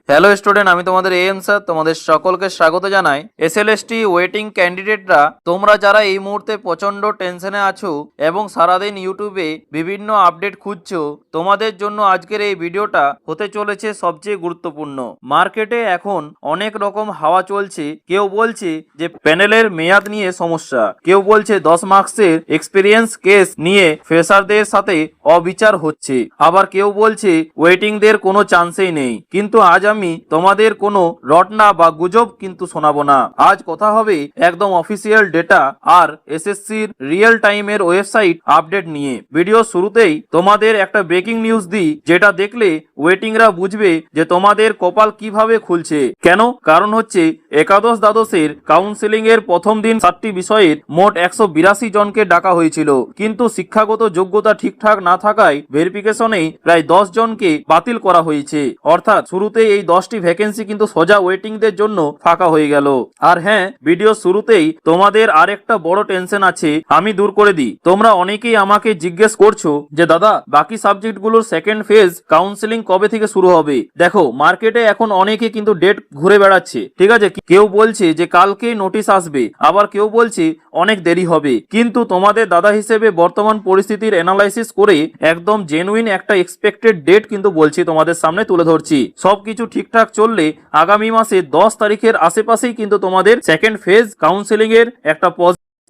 Hello student, আমি তোমাদের M sir তোমাদের সকলকে স্বাগত জানাই। এসএলএসটি ওয়েটিং ক্যান্ডিডেটরা, তোমরা যারা এই মুহূর্তে প্রচন্ড টেনশনে আছো এবং সারাদিন ইউটিউবে বিভিন্ন আপডেট খুঁজছো, তোমাদের জন্য আজকের এই ভিডিওটা হতে চলেছে সবচেয়ে গুরুত্বপূর্ণ। মার্কেটে এখন অনেক রকম হাওয়া চলছে। কেউ বলছে যে প্যানেলের মেয়াদ নিয়ে সমস্যা, কেউ বলছে 10 মার্কসের এক্সপিরিয়েন্স কেস নিয়ে ফ্রেশারদের সাথে অবিচার হচ্ছে, আবার কেউ বলছে ওয়েটিংদের কোনো চান্সই নেই। কিন্তু আজ আমি তোমাদের কোনো রটনা বা গুজব কিন্তু শোনাবো না। আজ কথা হবে একদম অফিসিয়াল ডেটা আর এসএসসির রিয়েল টাইমের ওয়েবসাইট আপডেট নিয়ে। ভিডিও শুরুতেই তোমাদের একটা ব্রেকিং নিউজ দিই, যেটা দেখলে ওয়েটিংরা বুঝবে যে তোমাদের কপাল কিভাবে খুলছে। কেন? কারণ হচ্ছে একাদশ দ্বাদশের কাউন্সেলিং এর প্রথম দিন 7টি বিষয়ের মোট 182 জনকে ডাকা হয়েছিল, কিন্তু শিক্ষাগত যোগ্যতা ঠিকঠাক না থাকায় ভেরিফিকেশনেই প্রায় 10 জনকে বাতিল করা হয়েছে। অর্থাৎ শুরুতে এই 10টি ভ্যাকেন্সি কিন্তু সোজা ওয়েটিংদের জন্য ফাঁকা হয়ে গেল। আর হ্যাঁ, ভিডিও শুরুতেই তোমাদের আরেকটা বড় টেনশন আছে, আমি দূর করে দিই। তোমরা অনেকেই আমাকে জিজ্ঞেস করছো যে দাদা, বাকি সাবজেক্টগুলোর সেকেন্ড ফেজ কাউন্সেলিং কবে থেকে শুরু হবে? দেখো, মার্কেটে এখন অনেকে কিন্তু ডেট ঘুরে বেড়াচ্ছে, ঠিক আছে। কেউ বলছে যে কালকে নোটিশ আসবে, আবার কেউ বলছে অনেক দেরি হবে। কিন্তু তোমাদের দাদা হিসেবে বর্তমান পরিস্থিতির অ্যানালাইসিস করে একদম জেনুইন একটা এক্সপেক্টেড ডেট কিন্তু বলছি, তোমাদের সামনে তুলে ধরছি। সবকিছু ঠিকঠাক চললে আগামী মাসে 10 তারিখের আশেপাশেই কিন্তু তোমাদের সেকেন্ড ফেজ কাউন্সেলিং এর একটা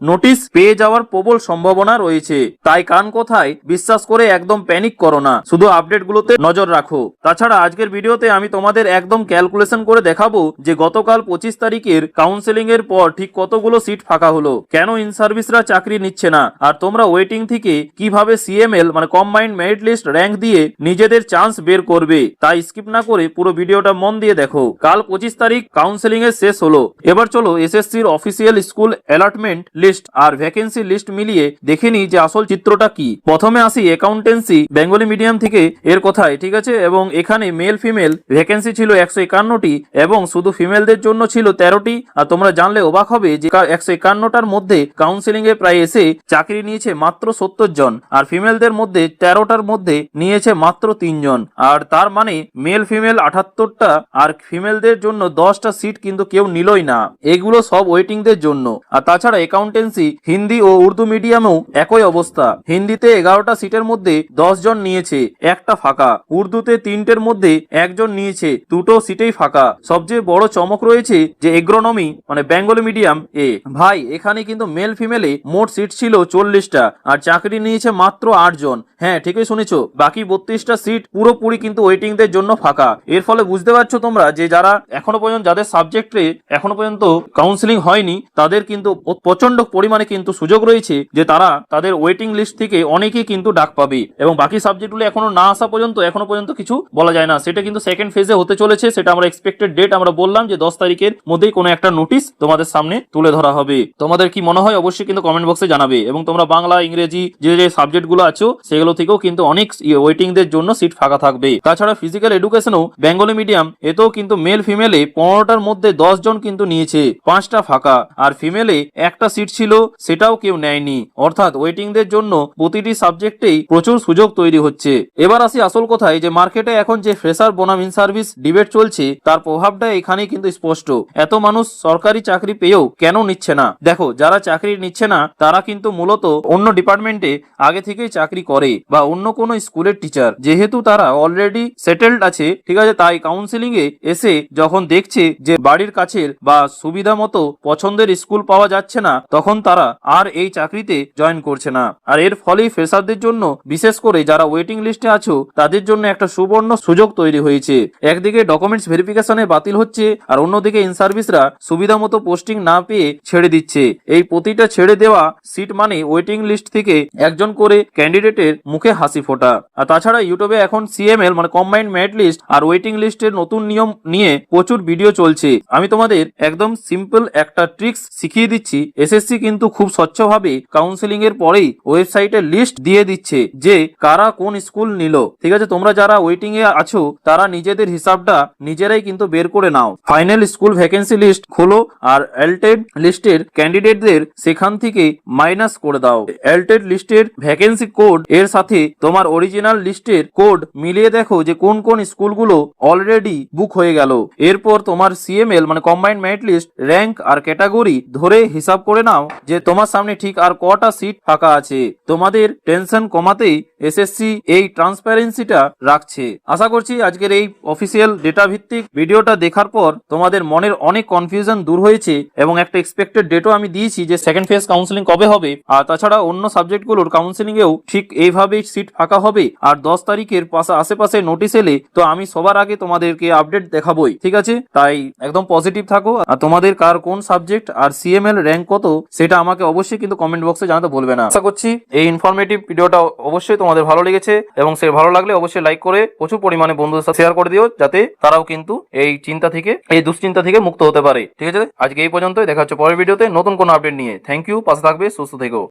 নোটিশ পেয়ে যাওয়ার প্রবল সম্ভাবনা রয়েছে। তাই কান কথায় বিশ্বাস করে একদম প্যানিক করো না, শুধু আপডেটগুলোতে নজর রাখো। তাছাড়া আজকের ভিডিওতে আমি তোমাদের একদম ক্যালকুলেশন করে দেখাবো যে গতকাল 25 তারিখের কাউন্সেলিং এর পর ঠিক কতগুলো সিট ফাঁকা হলো, কেন ইন সার্ভিসরা চাকরি নিচ্ছে না, আর তোমরা ওয়েটিং থেকে কিভাবে সিএমএল মানে কম্বাইন্ড মেরিট লিস্ট র্যাঙ্ক দিয়ে নিজেদের চান্স বের করবে। তাই স্কিপ না করে পুরো ভিডিওটা মন দিয়ে দেখো। কাল 25 তারিখ কাউন্সেলিং এর শেষ হলো। এবার চলো এসএসসির অফিসিয়াল স্কুল অ্যালটমেন্ট লিস্ট আর ভ্যাকেন্সি লিস্ট মিলিয়ে দেখে নি যে আসল চিত্রটা কি। প্রথমে আসি অ্যাকাউন্টেন্সি বেঙ্গলি মিডিয়াম থেকে এর কথায়, ঠিক আছে। এবং এখানে মেল ফিমেল ভ্যাকেন্সি ছিল 151টি এবং শুধু ফিমেলদের জন্য ছিল 13টি। আর তোমরা জানলে অবাক হবে যে 151টার মধ্যে কাউন্সেলিং এ প্রায় এসে চাকরি নিয়েছে মাত্র 70 জন, আর ফিমেলদের মধ্যে 13টার মধ্যে নিয়েছে মাত্র 3 জন। আর তার মানে মেল ফিমেল 78টা আর ফিমেলদের জন্য 10টা সিট কিন্তু কেউ নিলই না। এগুলো সব ওয়েটিংদের জন্য। আর তাছাড়া অ্যাকাউন্টেন্সি হিন্দি ও উর্দু মিডিয়ামেও একই অবস্থা। হিন্দিতে 11টা সিটের মধ্যে 10 জন নিয়েছে, একটা ফাঁকা। উর্দুতে 3টের মধ্যে 1 জন নিয়েছে, 2টো সিটেই ফাঁকা। সবচেয়ে বড় চমক রয়েছে যে এগ্রোনমি মানে বেঙ্গলি মিডিয়াম এ, ভাই এখানে কিন্তু মেল ফিমেলে মোট সিট ছিল 40টা আর চাকরি নিয়েছে মাত্র 8 জন। হ্যাঁ, ঠিকই শুনেছো, বাকি 32টা সিট পুরোপুরি কিন্তু ওয়েটিংদের জন্য ফাঁকা। এর ফলে বুঝতে পারছো তোমরা যে যারা এখনো পর্যন্ত যাদের সাবজেক্টে এখনো পর্যন্ত কাউন্সেলিং হয়নি, তাদের কিন্তু প্রচন্ড পরিমাণে কিন্তু সুযোগ রয়েছে যে তারা তাদের ওয়েটিং লিস্ট থেকে অনেকেই কিন্তু ডাক পাবে। এবং বাকি সাবজেক্টগুলো এখনো না আসা পর্যন্ত এখনো পর্যন্ত কিছু বলা যায় না। সেটা কিন্তু সেকেন্ড ফেজে হতে চলেছে, সেটা আমরা এক্সপেক্টেড ডেট আমরা বললাম যে 10 তারিখের মধ্যেই কোনো একটা নোটিশ তোমাদের সামনে তুলে ধরা হবে। তোমাদের কি মনে হয় অবশ্যই কিন্তু কমেন্ট বক্সে জানাবে। এবং তোমরা বাংলা ইংরেজি যে যে সাবজেক্টগুলো আছো সেগুলো থেকেও কিন্তু অনেক ওয়েটিংদের জন্য সিট ফাঁকা থাকবে। তাছাড়া ফিজিক্যাল এডুকেশনও বেঙ্গলি মিডিয়াম এতেও কিন্তু মেল ফিমেলে 15টার মধ্যে 10 জন কিন্তু নিয়েছে, 5টা ফাঁকা। আর ফিমেলে একটা সিট ছিল, সেটাও কেউ নেয়নি। অর্থাৎ ওয়েটিংদের জন্য প্রতিটি সাবজেক্টেই প্রচুর সুযোগ তৈরি হচ্ছে। এবার আসি আসল কথায়, যে মার্কেটে এখন যে ফ্রেশার বনাম ইন সার্ভিস ডিবেট চলছে, তার প্রভাবটা এখানেই কিন্তু স্পষ্ট। এত মানুষ সরকারি চাকরি পেয়েও কেন নিচ্ছে না? দেখো, যারা চাকরি নিচ্ছে না তারা কিন্তু মূলত অন্য ডিপার্টমেন্টে আগে থেকেই চাকরি করে বা অন্য কোনো স্কুলের টিচার। যেহেতু তারা অলরেডি সেটেলড আছে, ঠিক আছে, তাই কাউন্সিলিং এ এসে যখন দেখছে যে বাড়ির কাছের বা সুবিধা মতো পছন্দের স্কুল পাওয়া যাচ্ছে না, তখন তারা আর এই চাকরিতে জয়েন করছে না। আর এর ফলেই ফ্রেশারদের জন্য, বিশেষ করে যারা ওয়েটিং লিস্টে আছো, তাদের জন্য একটা সুবর্ণ সুযোগ তৈরি হয়েছে। একদিকে ডকুমেন্টস ভেরিফিকেশনে বাতিল হচ্ছে, আর অন্যদিকে ইন সার্ভিসরা সুবিধা মতো পোস্টিং না পেয়ে ছেড়ে দিচ্ছে। এই প্রতিটা ছেড়ে দেওয়া সিট মানে ওয়েটিং লিস্ট থেকে একজন করে ক্যান্ডিডেটের মুখে হাসি ফোটা। আর তাছাড়া ইউটিউবে এখন সিএমএল মানে কম্বাইন্ড মেরিট লিস্ট আর ওয়েটিং লিস্টের নতুন নিয়ম নিয়ে প্রচুর ভিডিও চলছে। আমি তোমাদের একদম সিম্পল একটা ট্রিক্স শিখিয়ে দিচ্ছি। এসএসসি এসএসসি কিন্তু খুব স্বচ্ছভাবে কাউন্সিলিং এর পরেই ওয়েবসাইটে লিস্ট দিয়ে দিচ্ছে যে কারা কোন স্কুল নিল। ঠিক আছে, তোমরা যারা ওয়েটিং এ আছো তারা নিজেদের হিসাবটা নিজেরাই কিন্তু বের করে নাও। ফাইনাল স্কুল ভ্যাকেন্সি লিস্ট খোলো আর এলটেড লিস্টের ক্যান্ডিডেটদের সেখান থেকে মাইনাস করে দাও। এলটেড লিস্টের ভ্যাকেন্সি কোড এর সাথে তোমার অরিজিনাল লিস্টের কোড মিলিয়ে দেখো যে কোন কোন স্কুলগুলো অলরেডি বুক হয়ে গেল। এরপর তোমার সিএমএল মানে কম্বাইন্ড মেরিট লিস্ট র্যাঙ্ক আর ক্যাটাগরি ধরে হিসাব করে নাও যে তোমার সামনে ঠিক আর কটা সিট ফাঁকা আছে। তোমাদের টেনশন কমাতেই এসএসসি এই ট্রান্সপারেন্সিটা রাখছে। আশা করছি আজকের এই অফিসিয়াল ডেটা ভিত্তিক ভিডিওটা দেখার পর তোমাদের মনের অনেক কনফিউশন দূর হয়েছে এবং একটা এক্সপেক্টেড ডেটও আমি দিয়েছি যে সেকেন্ড ফেজ কাউন্সিলিং কবে হবে। আর তাছাড়া অন্য সাবজেক্টগুলোর কাউন্সিলিং এও ঠিক এইভাবেই সিট ফাঁকা হবে। আর 10 তারিখের আশেপাশে নোটিশ এলে তো আমি সবার আগে তোমাদেরকে আপডেট দেখাবোই। ঠিক আছে, তাই একদম পজিটিভ থাকো। আর তোমাদের কার কোন সাবজেক্ট আর সিএমএল র্যাঙ্ক কত সেটা আমাকে অবশ্যই কিন্তু কমেন্ট বক্সে জানাতে বলবে না। আশা করছি এই ইনফরমেটিভ ভিডিওটা অবশ্যই তোমাদের ভালো লেগেছে এবং সে ভালো লাগলে অবশ্যই লাইক করে প্রচুর পরিমাণে বন্ধুদের সাথে শেয়ার করে দিও যাতে তারাও কিন্তু এই দুশ্চিন্তা থেকে মুক্ত হতে পারে। ঠিক আছে, আজকে এই পর্যন্তই, দেখা হচ্ছে পরের ভিডিওতে নতুন কোনো আপডেট নিয়ে। থ্যাংক ইউ, পাশে থাকবে, সুস্থ থেকো।